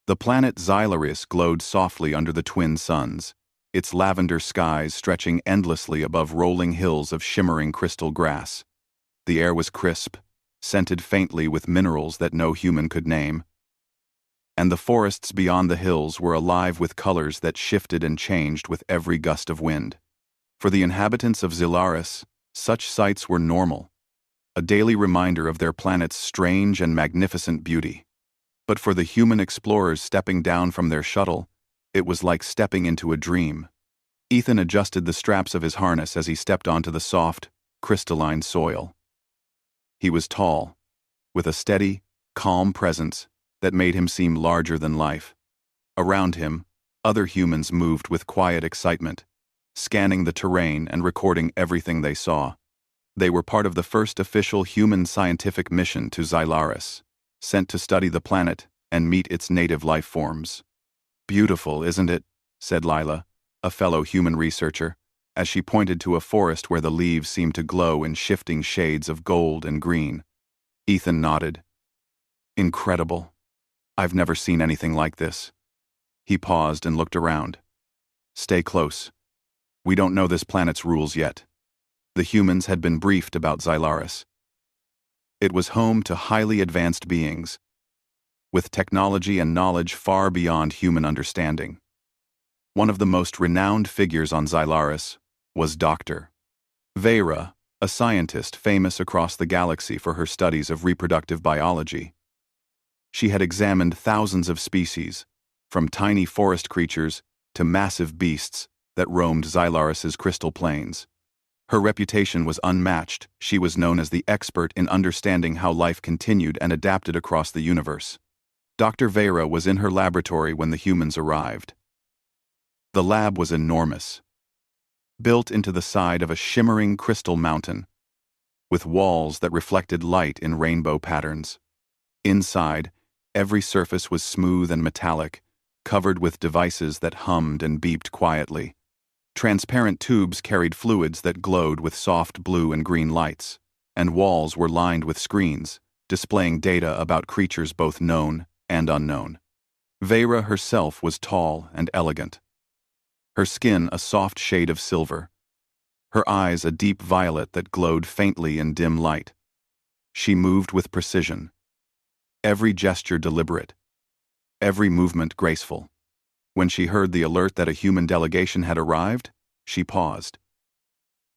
The planet Xylaris glowed softly under the twin suns, its lavender skies stretching endlessly above rolling hills of shimmering crystal grass. The air was crisp, scented faintly with minerals that no human could name. And the forests beyond the hills were alive with colors that shifted and changed with every gust of wind. For the inhabitants of Xylaris, such sights were normal, a daily reminder of their planet's strange and magnificent beauty. But for the human explorers stepping down from their shuttle, it was like stepping into a dream. Ethan adjusted the straps of his harness as he stepped onto the soft, crystalline soil. He was tall, with a steady, calm presence that made him seem larger than life. Around him, other humans moved with quiet excitement, scanning the terrain and recording everything they saw. They were part of the first official human scientific mission to Xylaris, sent to study the planet and meet its native life forms. "Beautiful, isn't it?" said Lila, a fellow human researcher, as she pointed to a forest where the leaves seemed to glow in shifting shades of gold and green. Ethan nodded. "Incredible. I've never seen anything like this." He paused and looked around. "Stay close. We don't know this planet's rules yet." The humans had been briefed about Xylaris. It was home to highly advanced beings, with technology and knowledge far beyond human understanding. One of the most renowned figures on Xylaris was Dr. Vera, a scientist famous across the galaxy for her studies of reproductive biology. She had examined thousands of species, from tiny forest creatures to massive beasts that roamed Xylaris's crystal plains. Her reputation was unmatched. She was known as the expert in understanding how life continued and adapted across the universe. Dr. Vera was in her laboratory when the humans arrived. The lab was enormous, built into the side of a shimmering crystal mountain, with walls that reflected light in rainbow patterns. Inside, every surface was smooth and metallic, covered with devices that hummed and beeped quietly. Transparent tubes carried fluids that glowed with soft blue and green lights, and walls were lined with screens, displaying data about creatures both known and unknown. Vera herself was tall and elegant, her skin a soft shade of silver, her eyes a deep violet that glowed faintly in dim light. She moved with precision, every gesture deliberate, every movement graceful. When she heard the alert that a human delegation had arrived, she paused.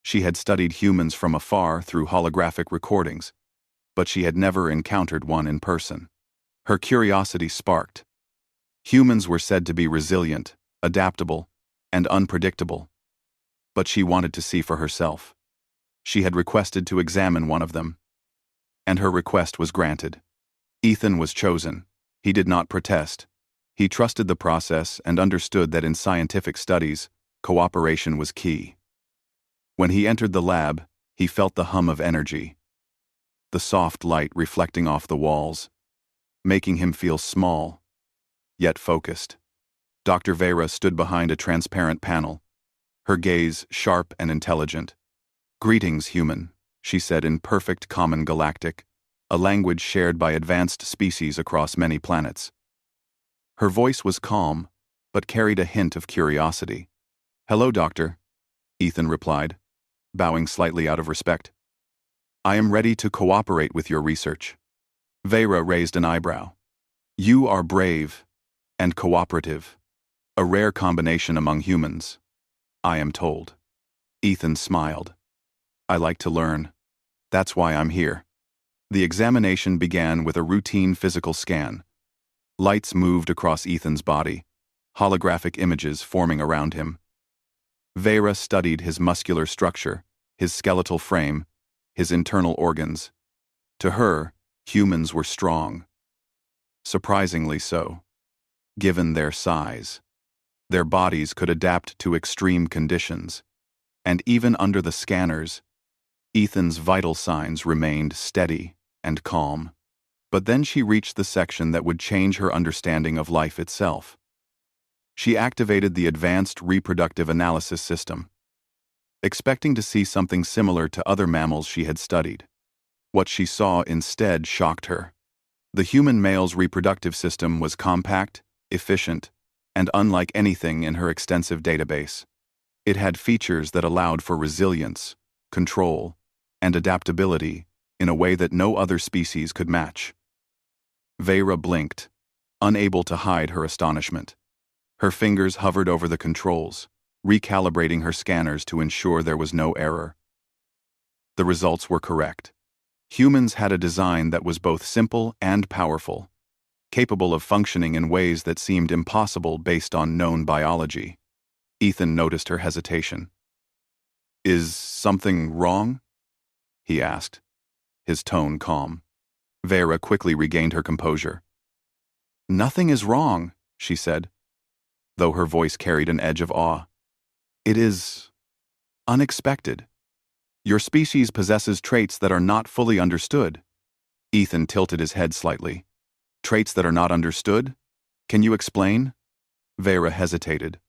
She had studied humans from afar through holographic recordings, but she had never encountered one in person. Her curiosity sparked. Humans were said to be resilient, adaptable, and unpredictable, but she wanted to see for herself. She had requested to examine one of them, and her request was granted. Ethan was chosen. He did not protest. He trusted the process and understood that in scientific studies, cooperation was key. When he entered the lab, he felt the hum of energy, the soft light reflecting off the walls, making him feel small, yet focused. Dr. Vera stood behind a transparent panel, her gaze sharp and intelligent. "Greetings, human," she said in perfect common galactic, a language shared by advanced species across many planets. Her voice was calm, but carried a hint of curiosity. "Hello, Doctor," Ethan replied, bowing slightly out of respect. "I am ready to cooperate with your research." Vera raised an eyebrow. "You are brave and cooperative, a rare combination among humans, I am told." Ethan smiled. "I like to learn. That's why I'm here." The examination began with a routine physical scan. Lights moved across Ethan's body, holographic images forming around him. Vera studied his muscular structure, his skeletal frame, his internal organs. To her, humans were strong. Surprisingly so, given their size. Their bodies could adapt to extreme conditions, and even under the scanners, Ethan's vital signs remained steady and calm. But then she reached the section that would change her understanding of life itself. She activated the Advanced Reproductive Analysis System, expecting to see something similar to other mammals she had studied. What she saw instead shocked her. The human male's reproductive system was compact, efficient, and unlike anything in her extensive database. It had features that allowed for resilience, control, and adaptability in a way that no other species could match. Vera blinked, unable to hide her astonishment. Her fingers hovered over the controls, recalibrating her scanners to ensure there was no error. The results were correct. Humans had a design that was both simple and powerful, capable of functioning in ways that seemed impossible based on known biology. Ethan noticed her hesitation. "Is something wrong?" he asked, his tone calm. Vera quickly regained her composure. "Nothing is wrong," she said, though her voice carried an edge of awe. "It is unexpected. Your species possesses traits that are not fully understood." Ethan tilted his head slightly. "Traits that are not understood? Can you explain?" Vera hesitated,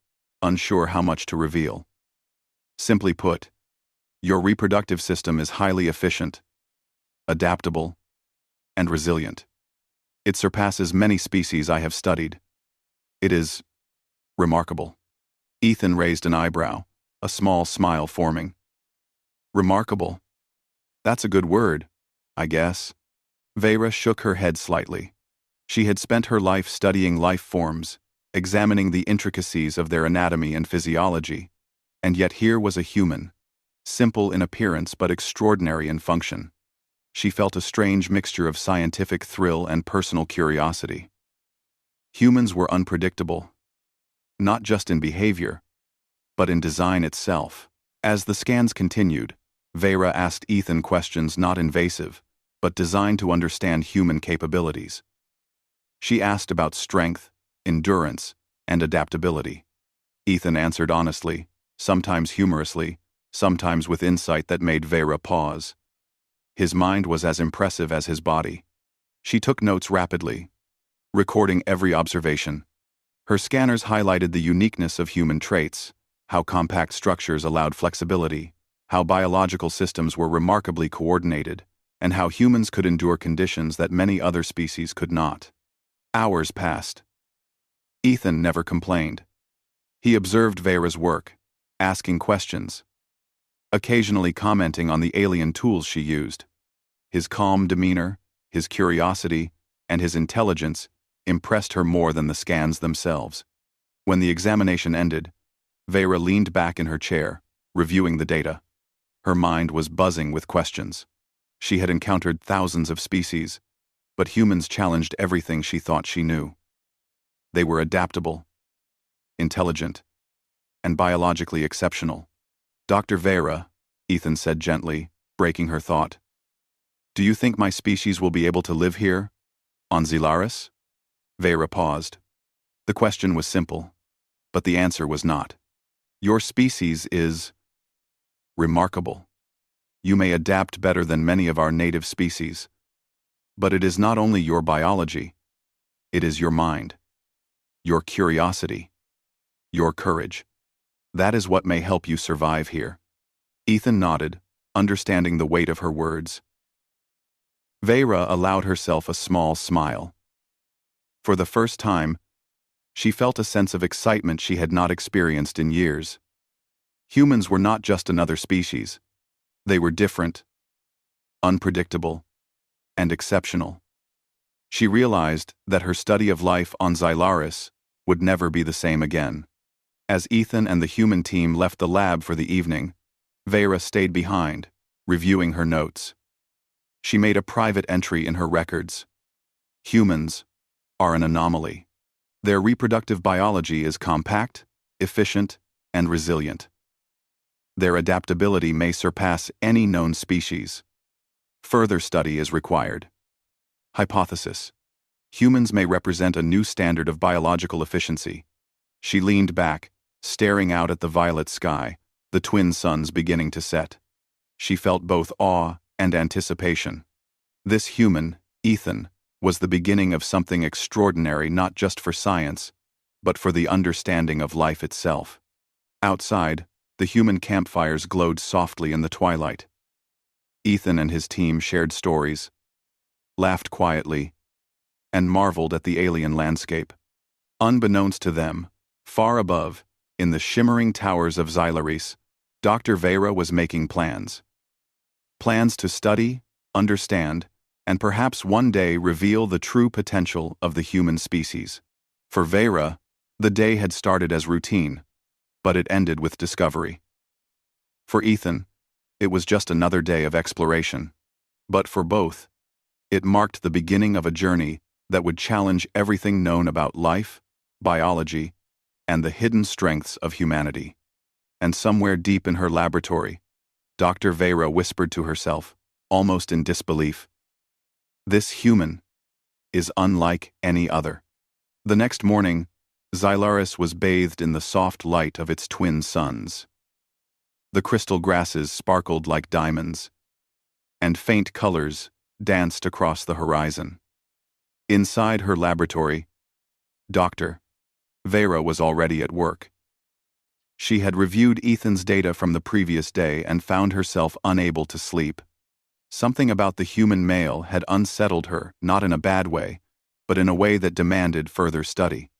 unsure how much to reveal. "Simply put, your reproductive system is highly efficient, adaptable, and resilient. It surpasses many species I have studied. It is remarkable." Ethan raised an eyebrow, a small smile forming. "Remarkable. That's a good word, I guess." Vera shook her head slightly. She had spent her life studying life forms, examining the intricacies of their anatomy and physiology, and yet here was a human, simple in appearance but extraordinary in function. She felt a strange mixture of scientific thrill and personal curiosity. Humans were unpredictable, not just in behavior, but in design itself. As the scans continued, Vera asked Ethan questions not invasive, but designed to understand human capabilities. She asked about strength, endurance, and adaptability. Ethan answered honestly, sometimes humorously, sometimes with insight that made Vera pause. His mind was as impressive as his body. She took notes rapidly, recording every observation. Her scanners highlighted the uniqueness of human traits, how compact structures allowed flexibility, how biological systems were remarkably coordinated, and how humans could endure conditions that many other species could not. Hours passed. Ethan never complained. He observed Vera's work, asking questions, occasionally commenting on the alien tools she used. His calm demeanor, his curiosity, and his intelligence impressed her more than the scans themselves. When the examination ended, Vera leaned back in her chair, reviewing the data. Her mind was buzzing with questions. She had encountered thousands of species, but humans challenged everything she thought she knew. They were adaptable, intelligent, and biologically exceptional. "Dr. Vera," Ethan said gently, breaking her thought, "do you think my species will be able to live here, on Xelaris?" Vera paused. The question was simple, but the answer was not. "Your species is remarkable. You may adapt better than many of our native species. But it is not only your biology, it is your mind, your curiosity, your courage. That is what may help you survive here." Ethan nodded, understanding the weight of her words. Vera allowed herself a small smile. For the first time, she felt a sense of excitement she had not experienced in years. Humans were not just another species. They were different, unpredictable, and exceptional. She realized that her study of life on Xelaris would never be the same again. As Ethan and the human team left the lab for the evening, Vera stayed behind, reviewing her notes. She made a private entry in her records. Humans are an anomaly. Their reproductive biology is compact, efficient, and resilient. Their adaptability may surpass any known species. Further study is required. Hypothesis: humans may represent a new standard of biological efficiency. She leaned back, staring out at the violet sky, the twin suns beginning to set. She felt both awe and anticipation. This human, Ethan, was the beginning of something extraordinary not just for science, but for the understanding of life itself. Outside, the human campfires glowed softly in the twilight. Ethan and his team shared stories, laughed quietly, and marveled at the alien landscape. Unbeknownst to them, far above, in the shimmering towers of Xylaris, Dr. Vera was making plans. Plans to study, understand, and perhaps one day reveal the true potential of the human species. For Vera, the day had started as routine, but it ended with discovery. For Ethan, it was just another day of exploration. But for both, it marked the beginning of a journey that would challenge everything known about life, biology, and the hidden strengths of humanity. And somewhere deep in her laboratory, Dr. Vera whispered to herself, almost in disbelief, "This human is unlike any other." The next morning, Xylaris was bathed in the soft light of its twin suns. The crystal grasses sparkled like diamonds, and faint colors danced across the horizon. Inside her laboratory, Dr. Vera was already at work. She had reviewed Ethan's data from the previous day and found herself unable to sleep. Something about the human male had unsettled her, not in a bad way, but in a way that demanded further study.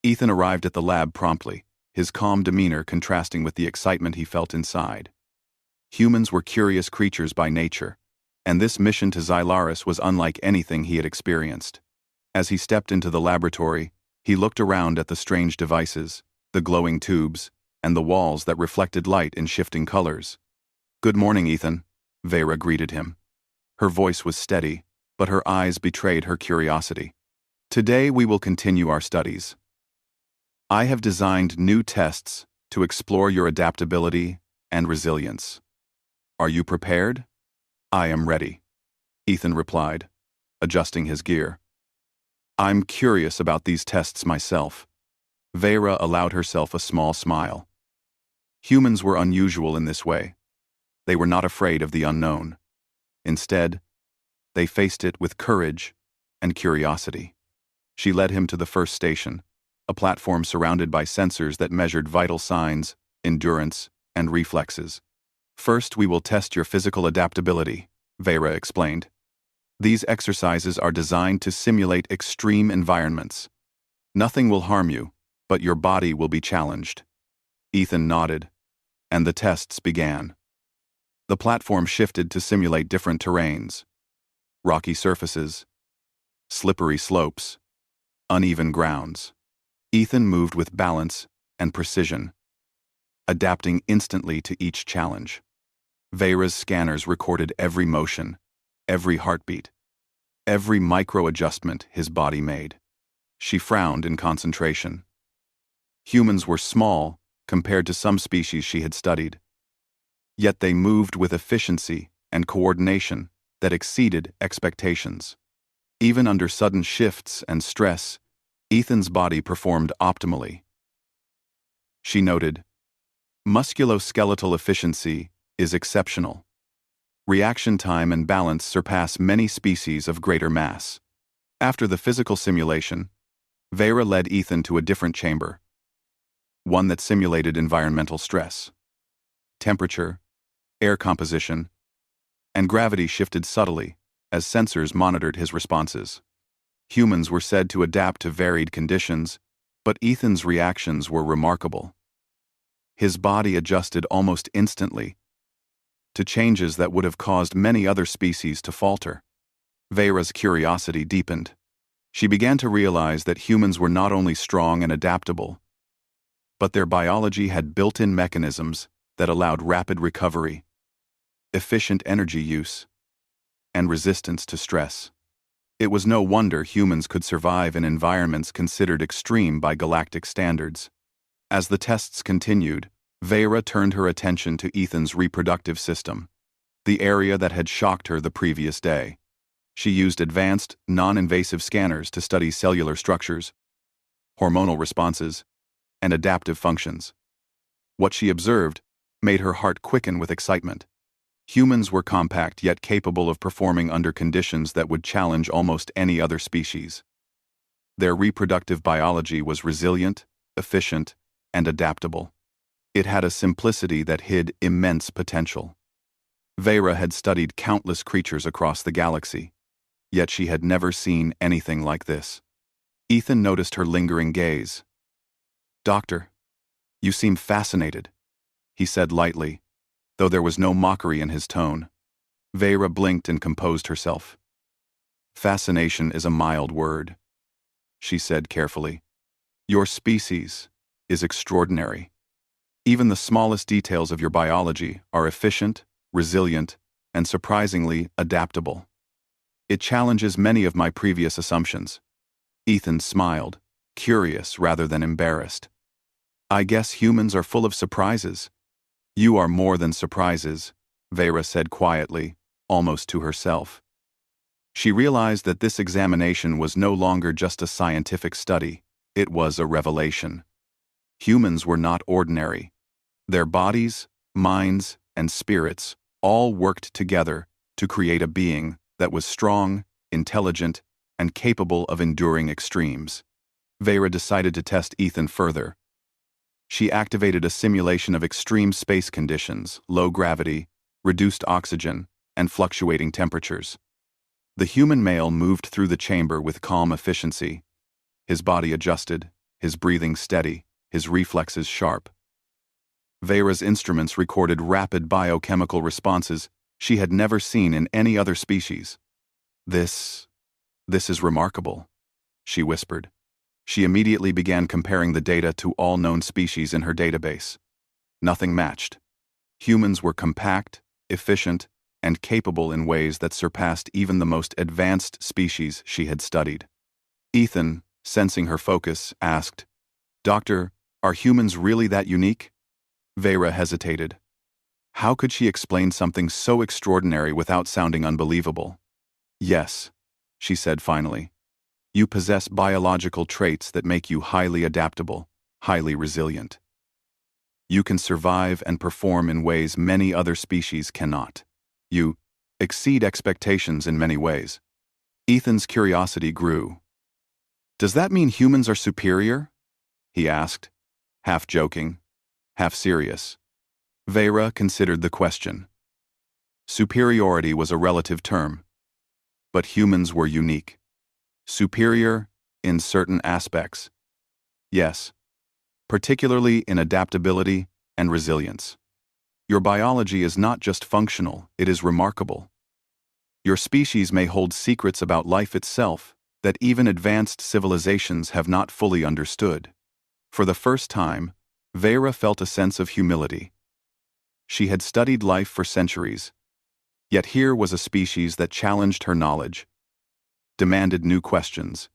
Ethan arrived at the lab promptly, his calm demeanor contrasting with the excitement he felt inside. Humans were curious creatures by nature, and this mission to Xylaris was unlike anything he had experienced. As he stepped into the laboratory, he looked around at the strange devices, the glowing tubes, and the walls that reflected light in shifting colors. "Good morning, Ethan," Vera greeted him. Her voice was steady, but her eyes betrayed her curiosity. "Today we will continue our studies. I have designed new tests to explore your adaptability and resilience. Are you prepared?" "I am ready," Ethan replied, adjusting his gear. "I'm curious about these tests myself." Vera allowed herself a small smile. Humans were unusual in this way. They were not afraid of the unknown. Instead, they faced it with courage and curiosity. She led him to the first station, a platform surrounded by sensors that measured vital signs, endurance, and reflexes. "First, we will test your physical adaptability," Vera explained. "These exercises are designed to simulate extreme environments. Nothing will harm you, but your body will be challenged." Ethan nodded, and the tests began. The platform shifted to simulate different terrains: rocky surfaces, slippery slopes, uneven grounds. Ethan moved with balance and precision, adapting instantly to each challenge. Vera's scanners recorded every motion, every heartbeat, every micro-adjustment his body made. She frowned in concentration. Humans were small compared to some species she had studied, yet they moved with efficiency and coordination that exceeded expectations. Even under sudden shifts and stress, Ethan's body performed optimally. She noted, "Musculoskeletal efficiency is exceptional. Reaction time and balance surpass many species of greater mass." After the physical simulation, Vera led Ethan to a different chamber, one that simulated environmental stress. Temperature, air composition, and gravity shifted subtly as sensors monitored his responses. Humans were said to adapt to varied conditions, but Ethan's reactions were remarkable. His body adjusted almost instantly to changes that would have caused many other species to falter. Vera's curiosity deepened. She began to realize that humans were not only strong and adaptable, but their biology had built-in mechanisms that allowed rapid recovery, efficient energy use, and resistance to stress. It was no wonder humans could survive in environments considered extreme by galactic standards. As the tests continued, Vera turned her attention to Ethan's reproductive system, the area that had shocked her the previous day. She used advanced, non-invasive scanners to study cellular structures, hormonal responses, and adaptive functions. What she observed made her heart quicken with excitement. Humans were compact yet capable of performing under conditions that would challenge almost any other species. Their reproductive biology was resilient, efficient, and adaptable. It had a simplicity that hid immense potential. Vera had studied countless creatures across the galaxy, yet she had never seen anything like this. Ethan noticed her lingering gaze. "Doctor, you seem fascinated," he said lightly, though there was no mockery in his tone. Vera blinked and composed herself. "Fascination is a mild word," she said carefully. "Your species is extraordinary. Even the smallest details of your biology are efficient, resilient, and surprisingly adaptable. It challenges many of my previous assumptions." Ethan smiled, curious rather than embarrassed. "I guess humans are full of surprises." "You are more than surprises," Vera said quietly, almost to herself. She realized that this examination was no longer just a scientific study, it was a revelation. Humans were not ordinary. Their bodies, minds, and spirits all worked together to create a being that was strong, intelligent, and capable of enduring extremes. Vera decided to test Ethan further. She activated a simulation of extreme space conditions, low gravity, reduced oxygen, and fluctuating temperatures. The human male moved through the chamber with calm efficiency. His body adjusted, his breathing steady, his reflexes sharp. Vera's instruments recorded rapid biochemical responses she had never seen in any other species. This is remarkable," she whispered. She immediately began comparing the data to all known species in her database. Nothing matched. Humans were compact, efficient, and capable in ways that surpassed even the most advanced species she had studied. Ethan, sensing her focus, asked, "Doctor, are humans really that unique?" Vera hesitated. How could she explain something so extraordinary without sounding unbelievable? "Yes," she said finally. "You possess biological traits that make you highly adaptable, highly resilient. You can survive and perform in ways many other species cannot. You exceed expectations in many ways." Ethan's curiosity grew. "Does that mean humans are superior?" he asked, half joking, half serious. Vera considered the question. Superiority was a relative term, but humans were unique. Superior in certain aspects. Yes, particularly in adaptability and resilience. Your biology is not just functional, it is remarkable. Your species may hold secrets about life itself that even advanced civilizations have not fully understood. For the first time, Vera felt a sense of humility. She had studied life for centuries, yet here was a species that challenged her knowledge, demanded new questions,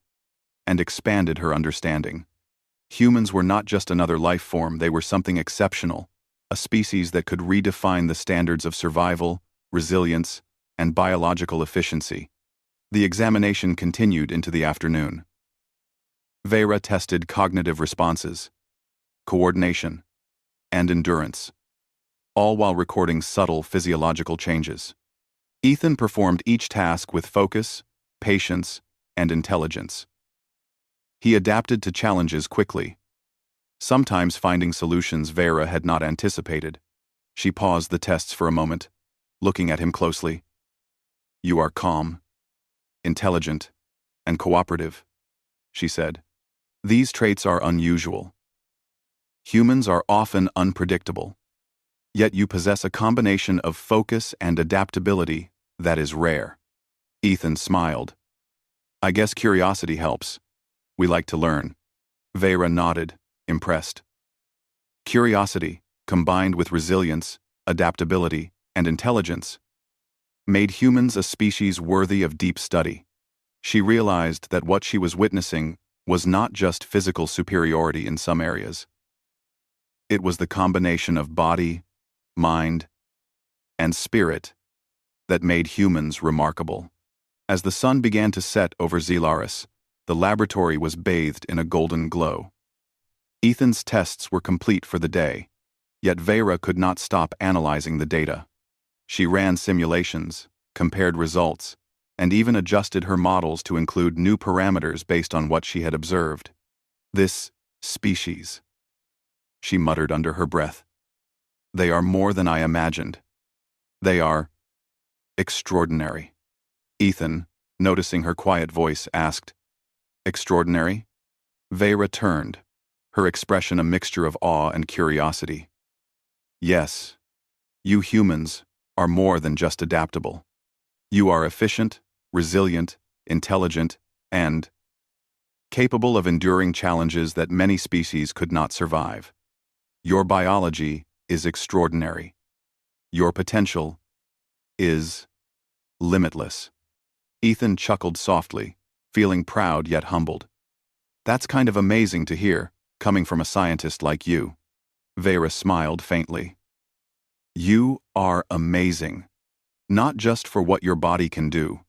and expanded her understanding. Humans were not just another life form, they were something exceptional, a species that could redefine the standards of survival, resilience, and biological efficiency. The examination continued into the afternoon. Vera tested cognitive responses, coordination, and endurance, all while recording subtle physiological changes. Ethan performed each task with focus, patience, and intelligence. He adapted to challenges quickly, sometimes finding solutions Vera had not anticipated. She paused the tests for a moment, looking at him closely. "You are calm, intelligent, and cooperative," she said. "These traits are unusual. Humans are often unpredictable, yet you possess a combination of focus and adaptability that is rare." Ethan smiled. "I guess curiosity helps. We like to learn." Vera nodded, impressed. Curiosity, combined with resilience, adaptability, and intelligence, made humans a species worthy of deep study. She realized that what she was witnessing was not just physical superiority in some areas. It was the combination of body, mind, and spirit that made humans remarkable. As the sun began to set over Zelaris, the laboratory was bathed in a golden glow. Ethan's tests were complete for the day, yet Vera could not stop analyzing the data. She ran simulations, compared results, and even adjusted her models to include new parameters based on what she had observed. "This species," she muttered under her breath. "They are more than I imagined. They are extraordinary." Ethan, noticing her quiet voice, asked, Extraordinary? Vera turned, her expression a mixture of awe and curiosity. Yes, you humans are more than just adaptable. You are efficient, resilient, intelligent, and capable of enduring challenges that many species could not survive. Your biology is extraordinary. Your potential is limitless. Ethan chuckled softly, feeling proud yet humbled. That's kind of amazing to hear, coming from a scientist like you. Vera smiled faintly. You are amazing. Not just for what your body can do,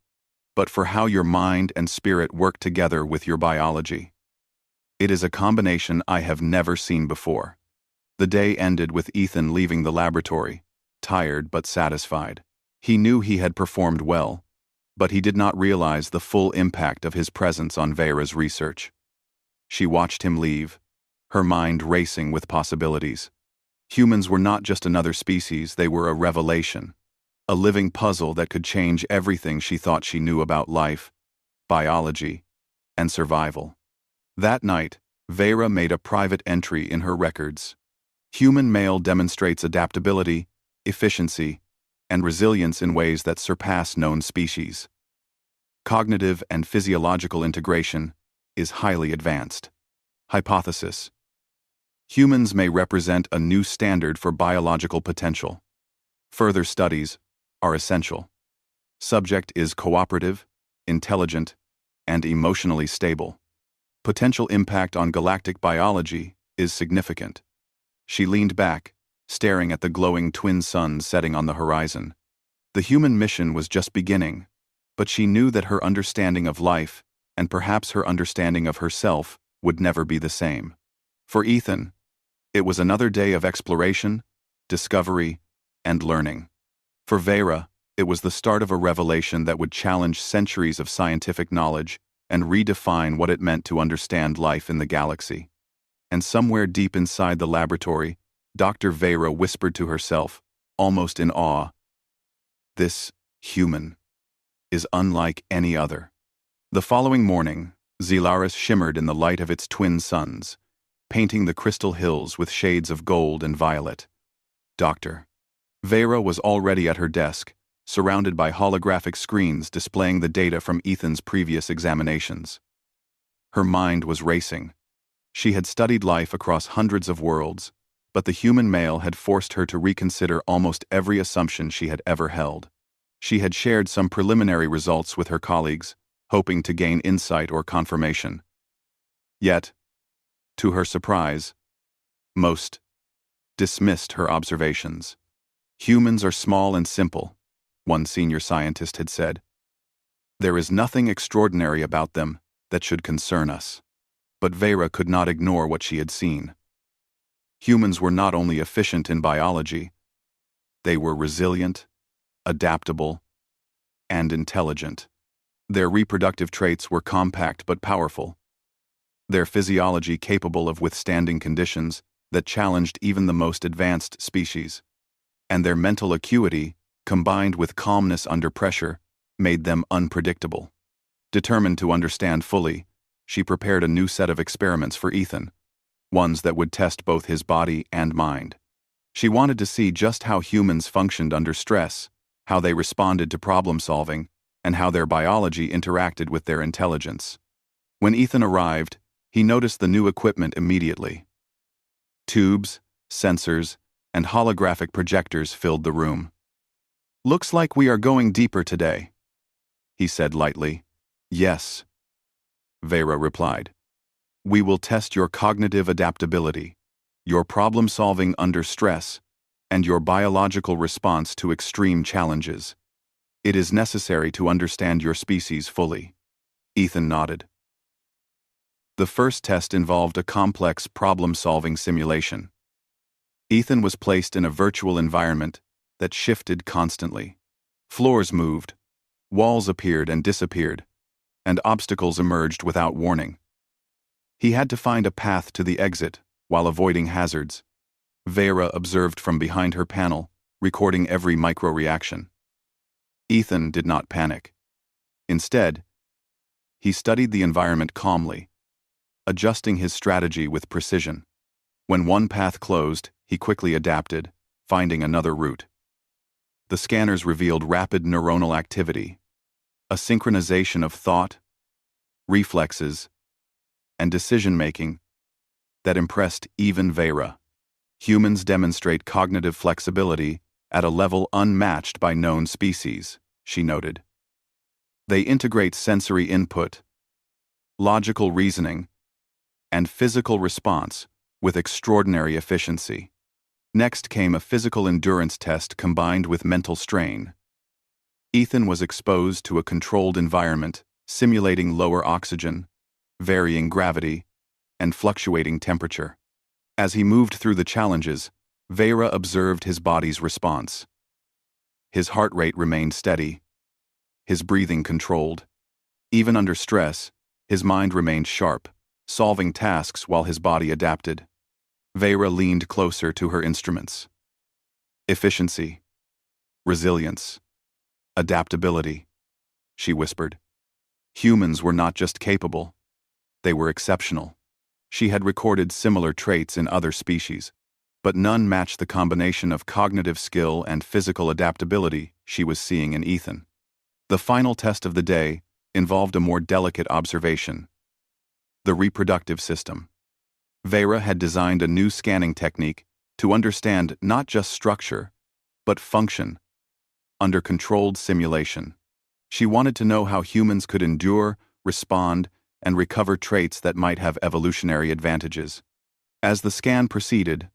but for how your mind and spirit work together with your biology. It is a combination I have never seen before. The day ended with Ethan leaving the laboratory, tired but satisfied. He knew he had performed well, but he did not realize the full impact of his presence on Vera's research. She watched him leave, her mind racing with possibilities. Humans were not just another species, they were a revelation, a living puzzle that could change everything she thought she knew about life, biology, and survival. That night, Vera made a private entry in her records. Human male demonstrates adaptability, efficiency, and resilience in ways that surpass known species. Cognitive and physiological integration is highly advanced. Hypothesis: humans may represent a new standard for biological potential. Further studies are essential. Subject is cooperative, intelligent, and emotionally stable. Potential impact on galactic biology is significant. She leaned back, staring at the glowing twin suns setting on the horizon. The human mission was just beginning, but she knew that her understanding of life, and perhaps her understanding of herself, would never be the same. For Ethan, it was another day of exploration, discovery, and learning. For Vera, it was the start of a revelation that would challenge centuries of scientific knowledge and redefine what it meant to understand life in the galaxy. And somewhere deep inside the laboratory, Dr. Vera whispered to herself, almost in awe, "This human is unlike any other." The following morning, Xelaris shimmered in the light of its twin suns, painting the crystal hills with shades of gold and violet. Dr. Vera was already at her desk, surrounded by holographic screens displaying the data from Ethan's previous examinations. Her mind was racing. She had studied life across hundreds of worlds, but the human male had forced her to reconsider almost every assumption she had ever held. She had shared some preliminary results with her colleagues, hoping to gain insight or confirmation. Yet, to her surprise, most dismissed her observations. "Humans are small and simple," one senior scientist had said. "There is nothing extraordinary about them that should concern us." But Vera could not ignore what she had seen. Humans were not only efficient in biology, they were resilient, adaptable, and intelligent. Their reproductive traits were compact but powerful. Their physiology capable of withstanding conditions that challenged even the most advanced species. And their mental acuity, combined with calmness under pressure, made them unpredictable. Determined to understand fully, she prepared a new set of experiments for Ethan, ones that would test both his body and mind. She wanted to see just how humans functioned under stress, how they responded to problem solving, and how their biology interacted with their intelligence. When Ethan arrived, he noticed the new equipment immediately. Tubes, sensors, and holographic projectors filled the room. "Looks like we are going deeper today," he said lightly. "Yes," Vera replied. "We will test your cognitive adaptability, your problem-solving under stress, and your biological response to extreme challenges. It is necessary to understand your species fully." Ethan nodded. The first test involved a complex problem-solving simulation. Ethan was placed in a virtual environment that shifted constantly. Floors moved, walls appeared and disappeared, and obstacles emerged without warning. He had to find a path to the exit while avoiding hazards. Vera observed from behind her panel, recording every micro-reaction. Ethan did not panic. Instead, He studied the environment calmly, adjusting his strategy with precision. When one path closed, he quickly adapted, finding another route. The scanners revealed rapid neuronal activity, a synchronization of thought, reflexes, and decision-making that impressed even Vera. Humans demonstrate cognitive flexibility at a level unmatched by known species, she noted. They integrate sensory input, logical reasoning, and physical response with extraordinary efficiency. Next came a physical endurance test combined with mental strain. Ethan was exposed to a controlled environment, simulating lower oxygen, varying gravity, and fluctuating temperature. As he moved through the challenges, Vera observed his body's response. His heart rate remained steady, his breathing controlled. Even under stress, his mind remained sharp, solving tasks while his body adapted. Vera leaned closer to her instruments. Efficiency, resilience, adaptability, she whispered. Humans were not just capable, they were exceptional. She had recorded similar traits in other species, but none matched the combination of cognitive skill and physical adaptability she was seeing in Ethan. The final test of the day involved a more delicate observation: the reproductive system. Vera had designed a new scanning technique to understand not just structure, but function, under controlled simulation. She wanted to know how humans could endure, respond, and recover traits that might have evolutionary advantages. As the scan proceeded,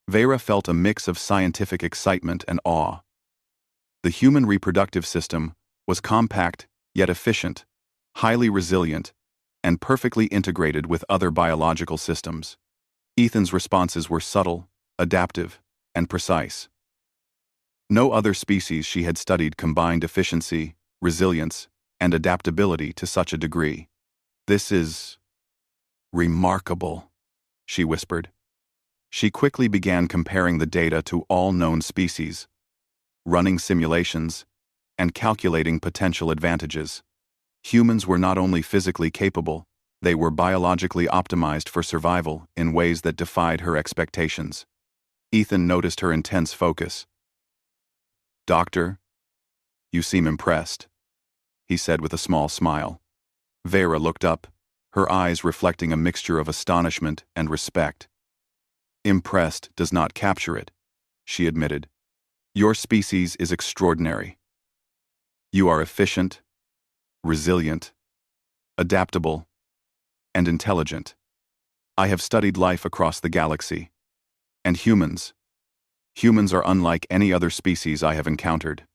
Vera felt a mix of scientific excitement and awe. The human reproductive system was compact yet efficient, highly resilient, and perfectly integrated with other biological systems. Ethan's responses were subtle, adaptive, and precise. No other species she had studied combined efficiency, resilience, and adaptability to such a degree. "This is remarkable," she whispered. She quickly began comparing the data to all known species, running simulations, and calculating potential advantages. Humans were not only physically capable, they were biologically optimized for survival in ways that defied her expectations. Ethan noticed her intense focus. "Doctor, you seem impressed," he said with a small smile. Vera looked up, her eyes reflecting a mixture of astonishment and respect. "Impressed does not capture it," she admitted. "Your species is extraordinary. You are efficient, resilient, adaptable, and intelligent. I have studied life across the galaxy. And humans are unlike any other species I have encountered."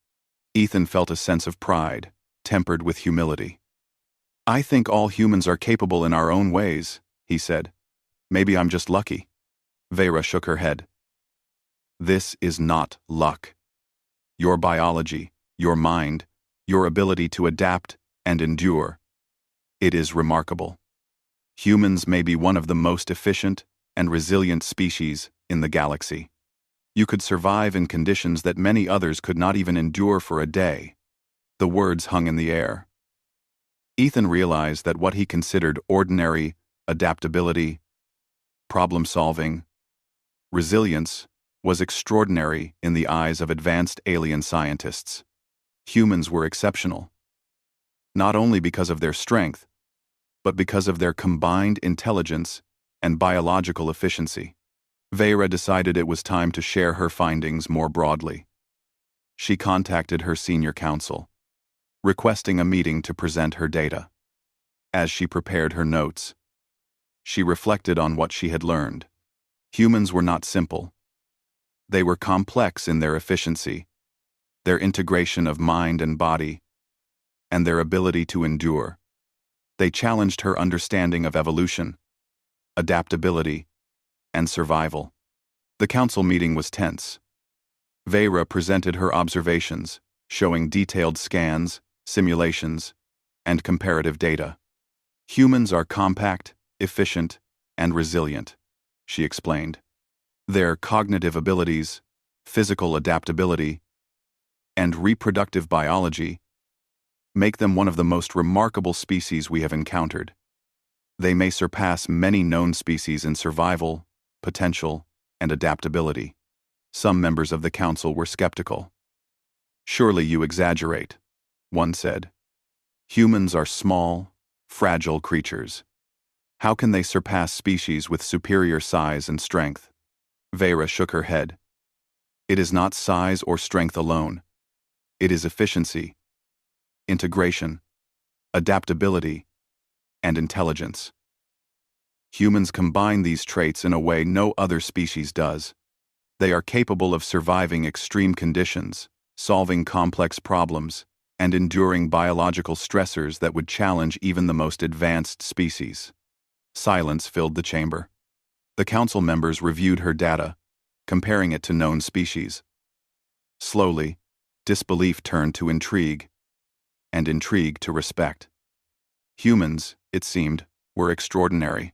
Ethan felt a sense of pride, tempered with humility. "I think all humans are capable in our own ways," he said. "Maybe I'm just lucky." Vera shook her head. "This is not luck. Your biology, your mind, your ability to adapt and endure, it is remarkable. Humans may be one of the most efficient and resilient species in the galaxy. You could survive in conditions that many others could not even endure for a day." The words hung in the air. Ethan realized that what he considered ordinary adaptability, problem-solving, resilience was extraordinary in the eyes of advanced alien scientists. Humans were exceptional, not only because of their strength, but because of their combined intelligence and biological efficiency. Vera decided it was time to share her findings more broadly. She contacted her senior counsel, requesting a meeting to present her data. As she prepared her notes, she reflected on what she had learned. Humans were not simple. They were complex in their efficiency, their integration of mind and body, and their ability to endure. They challenged her understanding of evolution, adaptability, and survival. The council meeting was tense. Vera presented her observations, showing detailed scans, simulations, and comparative data. "Humans are compact, efficient, and resilient," she explained. "Their cognitive abilities, physical adaptability, and reproductive biology make them one of the most remarkable species we have encountered. They may surpass many known species in survival, potential, and adaptability. Some members of the council were skeptical. "Surely you exaggerate," one said. "Humans are small, fragile creatures. How can they surpass species with superior size and strength?" Vera shook her head. "It is not size or strength alone. It is efficiency, integration, adaptability, and intelligence. Humans combine these traits in a way no other species does. They are capable of surviving extreme conditions, solving complex problems, and enduring biological stressors that would challenge even the most advanced species." Silence filled the chamber. The council members reviewed her data, comparing it to known species. Slowly, disbelief turned to intrigue, and intrigue to respect. Humans, it seemed, were extraordinary.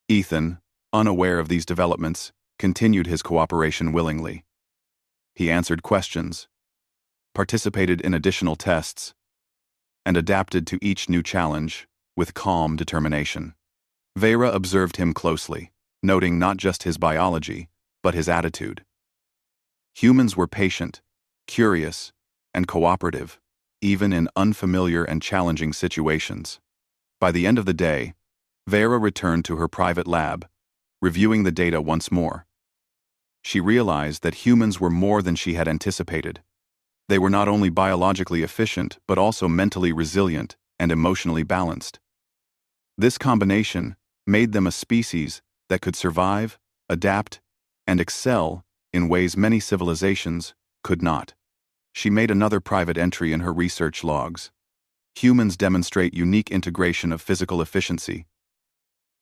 Ethan, unaware of these developments, continued his cooperation willingly. He answered questions, participated in additional tests, and adapted to each new challenge with calm determination. Vera observed him closely, noting not just his biology, but his attitude. Humans were patient, curious, and cooperative, even in unfamiliar and challenging situations. By the end of the day, Vera returned to her private lab, reviewing the data once more. She realized that humans were more than she had anticipated. They were not only biologically efficient, but also mentally resilient and emotionally balanced. This combination made them a species that could survive, adapt, and excel in ways many civilizations could not. She made another private entry in her research logs. Humans demonstrate unique integration of physical efficiency,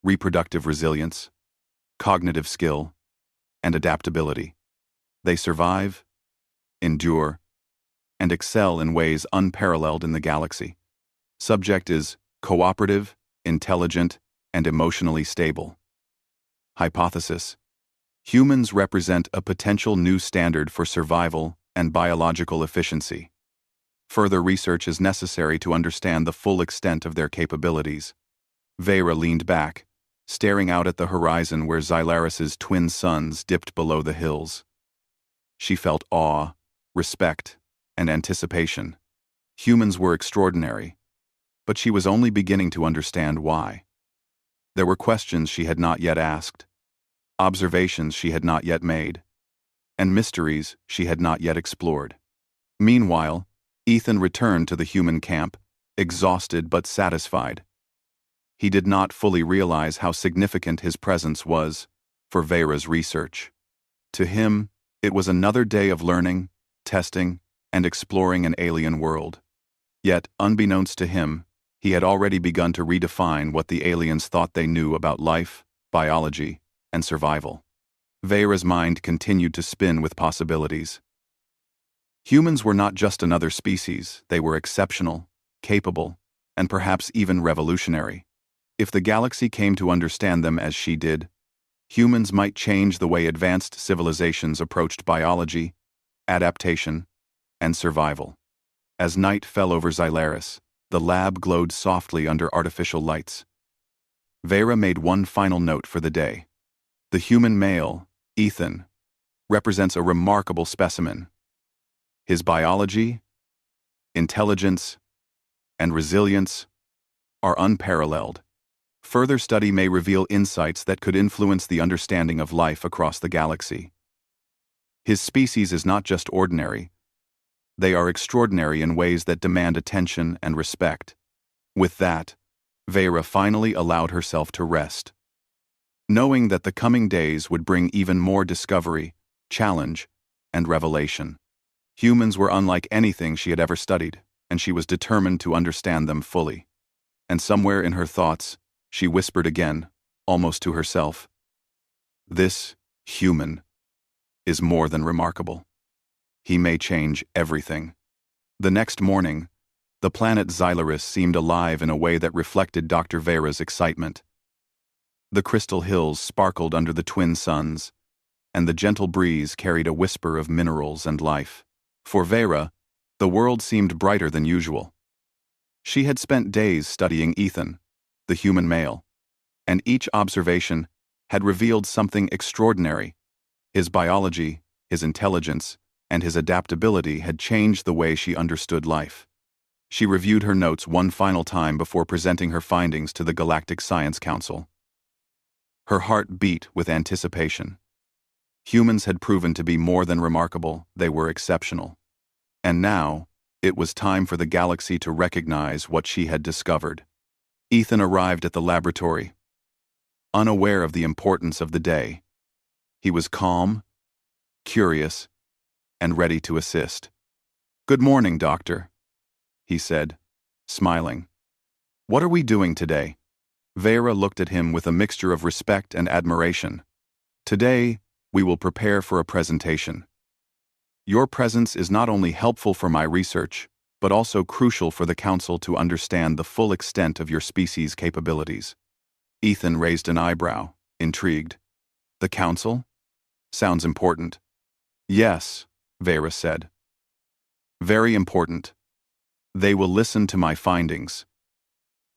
reproductive resilience, cognitive skill, and adaptability. They survive, endure, and excel in ways unparalleled in the galaxy. Subject is cooperative, intelligent, and emotionally stable. Hypothesis: humans represent a potential new standard for survival and biological efficiency. Further research is necessary to understand the full extent of their capabilities. Vera leaned back, staring out at the horizon where Xylaris's twin suns dipped below the hills. She felt awe, respect, and anticipation. Humans were extraordinary, but she was only beginning to understand why. There were questions she had not yet asked, observations she had not yet made, and mysteries she had not yet explored. Meanwhile, Ethan returned to the human camp, exhausted but satisfied. He did not fully realize how significant his presence was for Vera's research. To him, it was another day of learning, testing, and exploring an alien world. Yet, unbeknownst to him, he had already begun to redefine what the aliens thought they knew about life, biology, and survival. Vera's mind continued to spin with possibilities. Humans were not just another species, they were exceptional, capable, and perhaps even revolutionary. If the galaxy came to understand them as she did, humans might change the way advanced civilizations approached biology, adaptation, and survival. As night fell over Xylaris, the lab glowed softly under artificial lights. Vera made one final note for the day. The human male, Ethan, represents a remarkable specimen. His biology, intelligence, and resilience are unparalleled. Further study may reveal insights that could influence the understanding of life across the galaxy. His species is not just ordinary. They are extraordinary in ways that demand attention and respect. With that, Vera finally allowed herself to rest, knowing that the coming days would bring even more discovery, challenge, and revelation. Humans were unlike anything she had ever studied, and she was determined to understand them fully. And somewhere in her thoughts, she whispered again, almost to herself, "This human is more than remarkable. He may change everything." The next morning, the planet Xylaris seemed alive in a way that reflected Dr. Vera's excitement. The crystal hills sparkled under the twin suns, and the gentle breeze carried a whisper of minerals and life. For Vera, the world seemed brighter than usual. She had spent days studying Ethan, the human male, and each observation had revealed something extraordinary. His biology, his intelligence, and his adaptability had changed the way she understood life. She reviewed her notes one final time before presenting her findings to the Galactic Science Council. Her heart beat with anticipation. Humans had proven to be more than remarkable, they were exceptional. And now, it was time for the galaxy to recognize what she had discovered. Ethan arrived at the laboratory, unaware of the importance of the day. He was calm, curious, and ready to assist. "Good morning, Doctor," he said, smiling. "What are we doing today?" Vera looked at him with a mixture of respect and admiration. "Today, we will prepare for a presentation. Your presence is not only helpful for my research, but also crucial for the Council to understand the full extent of your species' capabilities." Ethan raised an eyebrow, intrigued. "The Council? Sounds important." "Yes," Vera said. "Very important. They will listen to my findings.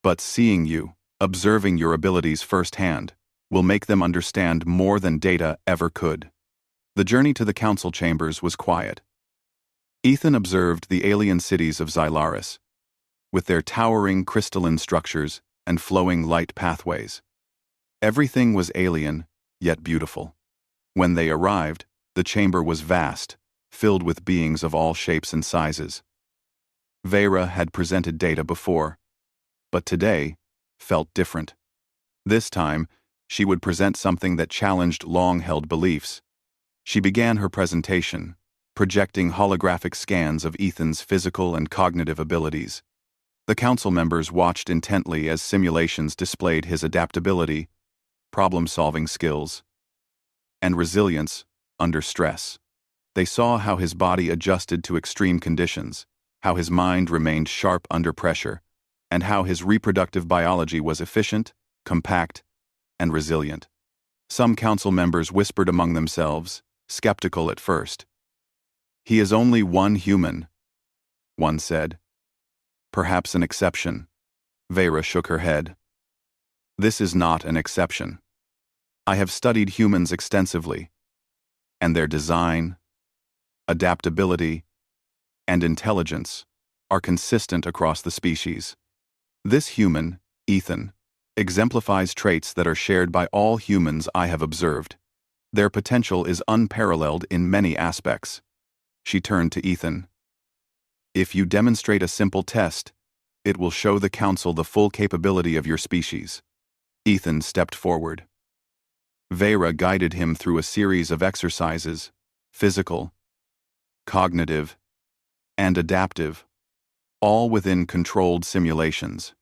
But seeing you, observing your abilities firsthand, will make them understand more than data ever could." The journey to the council chambers was quiet. Ethan observed the alien cities of Xylaris, with their towering crystalline structures and flowing light pathways. Everything was alien, yet beautiful. When they arrived, the chamber was vast, filled with beings of all shapes and sizes. Vera had presented data before, but today felt different. This time, she would present something that challenged long-held beliefs. She began her presentation, projecting holographic scans of Ethan's physical and cognitive abilities. The council members watched intently as simulations displayed his adaptability, problem-solving skills, and resilience under stress. They saw how his body adjusted to extreme conditions, how his mind remained sharp under pressure, and how his reproductive biology was efficient, compact, and resilient. Some council members whispered among themselves, skeptical at first. "He is only one human," one said. "Perhaps an exception." Vera shook her head. "This is not an exception. I have studied humans extensively, and their design, adaptability, and intelligence are consistent across the species. This human, Ethan, exemplifies traits that are shared by all humans I have observed. Their potential is unparalleled in many aspects." She turned to Ethan. "If you demonstrate a simple test, it will show the Council the full capability of your species." Ethan stepped forward. Vera guided him through a series of exercises, physical, cognitive, and adaptive, all within controlled simulations.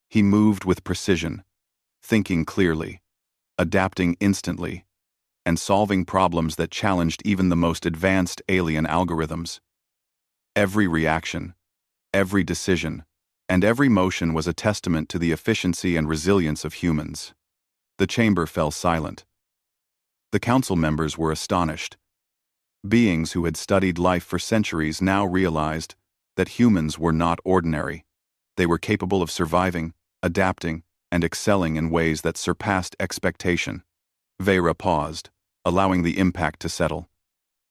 He moved with precision, thinking clearly, adapting instantly, and solving problems that challenged even the most advanced alien algorithms. Every reaction, every decision, and every motion was a testament to the efficiency and resilience of humans. The chamber fell silent. The council members were astonished. Beings who had studied life for centuries now realized that humans were not ordinary. They were capable of surviving, adapting, and excelling in ways that surpassed expectation. Vera paused, allowing the impact to settle.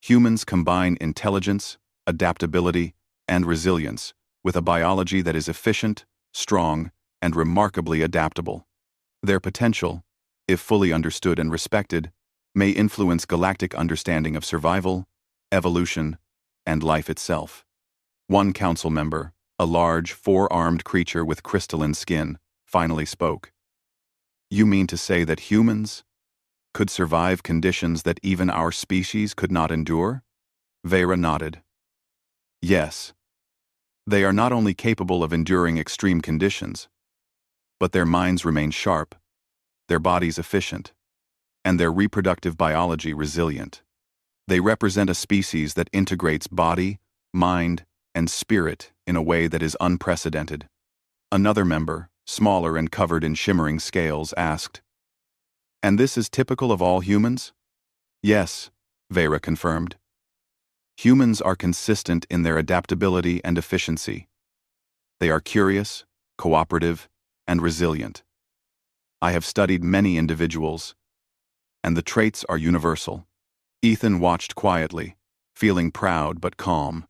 Humans combine intelligence, adaptability, and resilience with a biology that is efficient, strong, and remarkably adaptable. Their potential, if fully understood and respected, may influence galactic understanding of survival, evolution, and life itself. One council member, a large, four-armed creature with crystalline skin, finally spoke. "You mean to say that humans could survive conditions that even our species could not endure?" Vera nodded. "Yes. They are not only capable of enduring extreme conditions, but their minds remain sharp, their bodies efficient, and their reproductive biology resilient. They represent a species that integrates body, mind, and spirit in a way that is unprecedented." Another member, smaller and covered in shimmering scales, asked, "And this is typical of all humans?" "Yes," Vera confirmed. "Humans are consistent in their adaptability and efficiency. They are curious, cooperative, and resilient. I have studied many individuals, and the traits are universal. Ethan watched quietly, feeling proud but calm.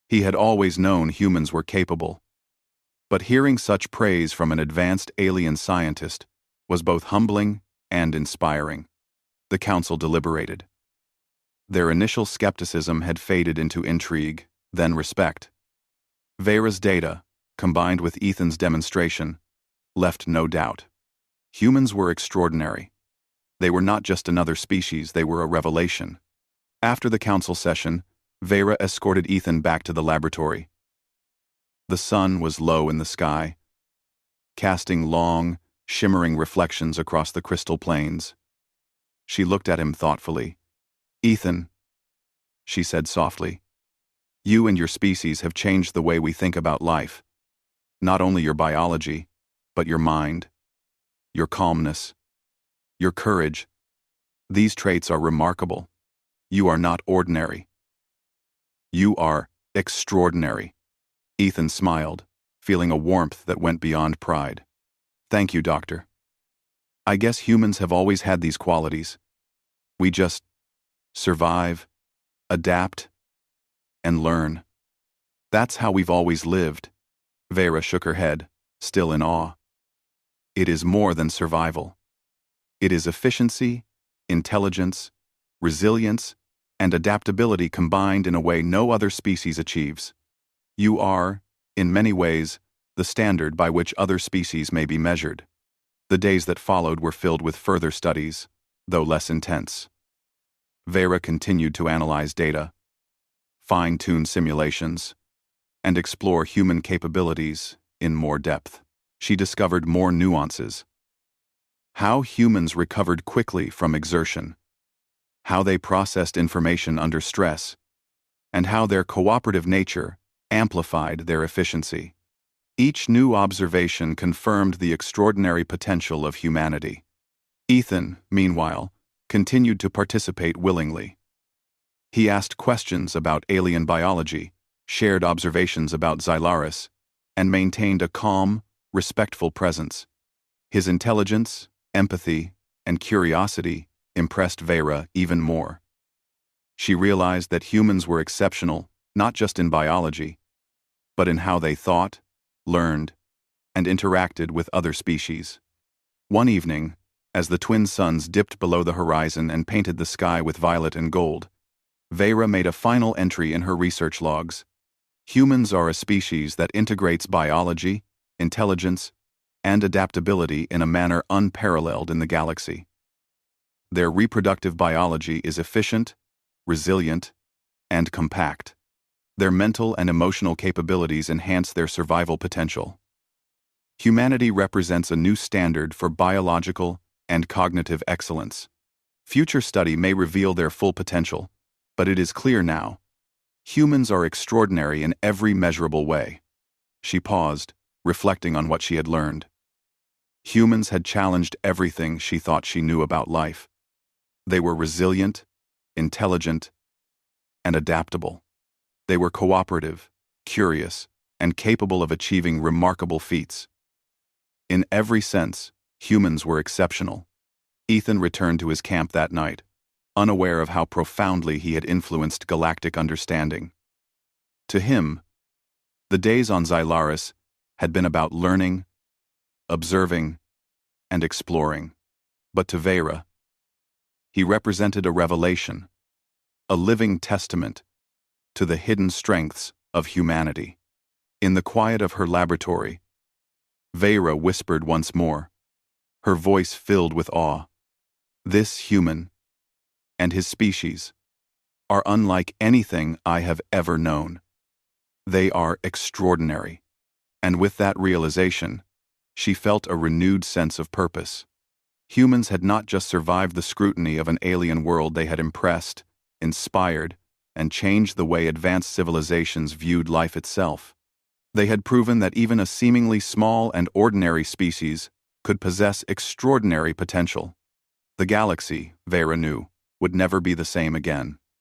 He had always known humans were capable, but hearing such praise from an advanced alien scientist was both humbling and inspiring. The council deliberated. Their initial skepticism had faded into intrigue, then respect. Vera's data, combined with Ethan's demonstration, left no doubt. Humans were extraordinary. They were not just another species, they were a revelation. After the council session, Vera escorted Ethan back to the laboratory. The sun was low in the sky, casting long, shimmering reflections across the crystal plains. She looked at him thoughtfully. "Ethan," she said softly, "you and your species have changed the way we think about life. Not only your biology, but your mind, your calmness, your courage. These traits are remarkable. You are not ordinary. You are extraordinary." Ethan smiled, feeling a warmth that went beyond pride. "Thank you, Doctor. I guess humans have always had these qualities. We just survive, adapt, and learn. That's how we've always lived." Vera shook her head, still in awe. "It is more than survival. It is efficiency, intelligence, resilience, and adaptability combined in a way no other species achieves. You are, in many ways, the standard by which other species may be measured." The days that followed were filled with further studies, though less intense. Vera continued to analyze data, fine-tune simulations, and explore human capabilities in more depth. She discovered more nuances. How humans recovered quickly from exertion, how they processed information under stress, and how their cooperative nature amplified their efficiency. Each new observation confirmed the extraordinary potential of humanity. Ethan, meanwhile, continued to participate willingly. He asked questions about alien biology, shared observations about Xylaris, and maintained a calm, respectful presence. His intelligence, empathy, and curiosity impressed Vera even more. She realized that humans were exceptional, not just in biology, but in how they thought, learned, and interacted with other species. One evening, as the twin suns dipped below the horizon and painted the sky with violet and gold, Vera made a final entry in her research logs. Humans are a species that integrates biology, intelligence, and adaptability in a manner unparalleled in the galaxy. Their reproductive biology is efficient, resilient, and compact. Their mental and emotional capabilities enhance their survival potential. Humanity represents a new standard for biological and cognitive excellence. Future study may reveal their full potential, but it is clear now. Humans are extraordinary in every measurable way. She paused, reflecting on what she had learned. Humans had challenged everything she thought she knew about life. They were resilient, intelligent, and adaptable. They were cooperative, curious, and capable of achieving remarkable feats. In every sense, humans were exceptional. Ethan returned to his camp that night, unaware of how profoundly he had influenced galactic understanding. To him, the days on Xylaris had been about learning, observing, and exploring. But to Vera, he represented a revelation, a living testament to the hidden strengths of humanity. In the quiet of her laboratory, Vera whispered once more, her voice filled with awe. "This human and his species are unlike anything I have ever known. They are extraordinary." And with that realization, she felt a renewed sense of purpose. Humans had not just survived the scrutiny of an alien world, they had impressed, inspired, and changed the way advanced civilizations viewed life itself. They had proven that even a seemingly small and ordinary species could possess extraordinary potential. The galaxy, Vera knew, would never be the same again.